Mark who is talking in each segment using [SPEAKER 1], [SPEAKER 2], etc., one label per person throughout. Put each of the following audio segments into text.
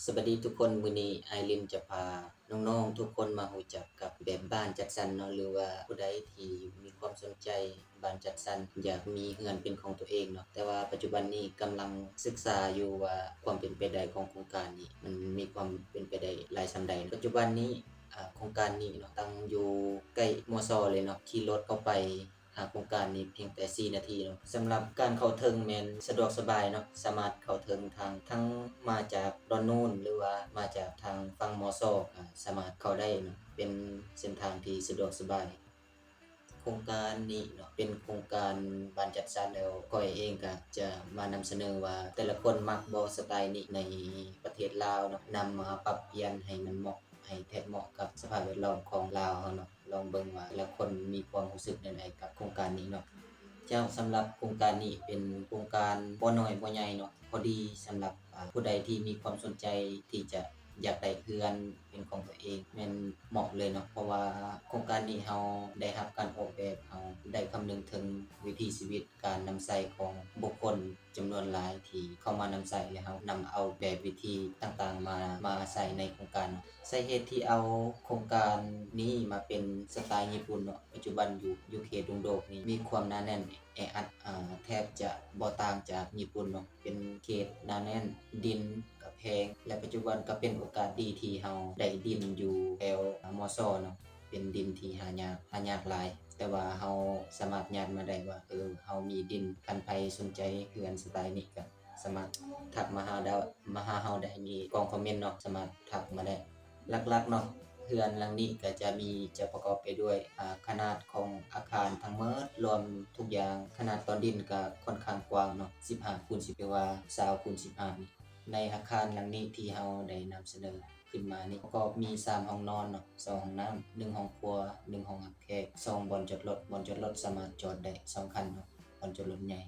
[SPEAKER 1] สวัสดีทุกคนมื้อนี้อ้ายลินจะพาน้องๆทุกคนมารู้จักกับแบบบ้านจัดสรรเนาะหรือว่าผู้ใดที่มีความสนใจบ้านจัดสรรอยากมีเรือนเป็นของตัวเองเนาะแต่ว่าปัจจุบันนี้กำลังศึกษาอยู่ว่าความเป็นไปได้ของโครงการนี้มันมีความเป็นไปได้หลายส่ำใดปัจจุบันนี้โครงการนี้เนาะตั้งอยู่ใกล้มช.เลยเนาะขี่รถเข้าไปโครงการนี้เพียงแต่4นาทีเนาะสำหรับการเข้าถึงแม่นสะดวกสบายเนาะสามารถเข้าถึงทางทั้งมาจากดอนนูนหรือว่ามาจากทางฝั่งมช.สามารถเข้าได้เนาะเป็นเส้นทางที่สะดวกสบายโครงการนี้เนาะเป็นโครงการบ้านจัดสรรแล้วข้อยเองก็จะมานำเสนอว่าแต่ละคนมักบ่สไตล์นี้ในประเทศลาวเนาะนำมาปรับเปลี่ยนให้มันเหมาะให้แทบเหมาะกับสภาพแวดล้อมของลาวเราเนาะลองเบิ่งว่าแต่ละคนมีความรู้สึกแนวใดกับโครงการนี้เนาะเจ้าสำหรับโครงการนี้เป็นโครงการบ่น้อยบ่ใหญ่เนาะพอดีสำหรับผู้ใดที่มีความสนใจที่จะอยากได้เรือนเป็นของตัวเองแม่นเหมาะเลยเนาะเพราะว่าโครงการนี้เราได้รับการออกแบบเราได้คำนึงถึงวิถีชีวิตการนำใช้ของบุคคลจำนวนหลายที่เข้ามานำใช้แล้วเรานำเอาแบบวิธีต่างๆมาใส่ในโครงการสาเหตุที่เอาโครงการนี้มาเป็นสไตล์ญี่ปุ่นเนาะปัจจุบันอยู่เขตดงโดกนี่มีความหนาแน่นแออัดแทบจะบ่ต่างจากญี่ปุ่นเนาะเป็นเขตหนาแน่นดินก็แพงและปัจจุบันก็เป็นโอกาสดีที่เราได้ดินอยู่แถวมช.เนาะเป็นดินที่หายากหลายแต่ว่าเราสามารถญาติมาได้ว่าเรามีดินคันไผสนใจเรือนสไตล์นี้ก็สามารถทักมาหาเราได้มีกล่องคอมเมนต์เนาะสามารถทักมาได้หลักๆเนาะเรือนหลังนี้ก็จะประกอบไปด้วยขนาดของอาคารทั้งหมดรวมทุกอย่างขนาดตอนดินก็ค่อนข้างกว้างเนาะ15x10หรือว่า20x15นี่ในอาคารหลังนี้ที่เราได้นำเสนอขึ้นมานี่ก็มี3ห้องนอนเนาะ2ห้องน้ำ1ห้องครัว1ห้องรับแขก2บ่อนจอดรถบ่อนจอดรถสามารถจอดได้2คันเนาะบ่อนจอดรถใหญ่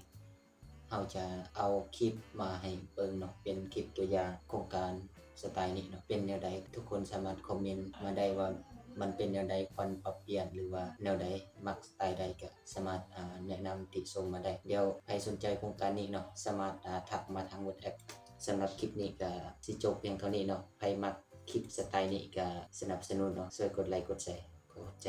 [SPEAKER 1] เราจะเอาคลิปมาให้เบิ่งเนาะเป็นคลิปตัวอย่างโครงการสไตล์นี้เนาะเป็นแนวใดทุกคนสามารถคอมเมนต์มาได้ว่ามันเป็นแนวใดควรปรับเปลี่ยนหรือว่าแนวใดมักสไตล์ใดก็สามารถแนะนำติชมมาได้เดี๋ยวใครสนใจโครงการนี้เนาะสามารถทักมาทาง WhatsApp สำหรับคลิปนี้ก็สิจบเพียงเท่านี้เนาะใครมักคลิปสไตล์นี้ก็สนับสนุนเนาะช่วยกดไลค์กดแชร์ขอบใจ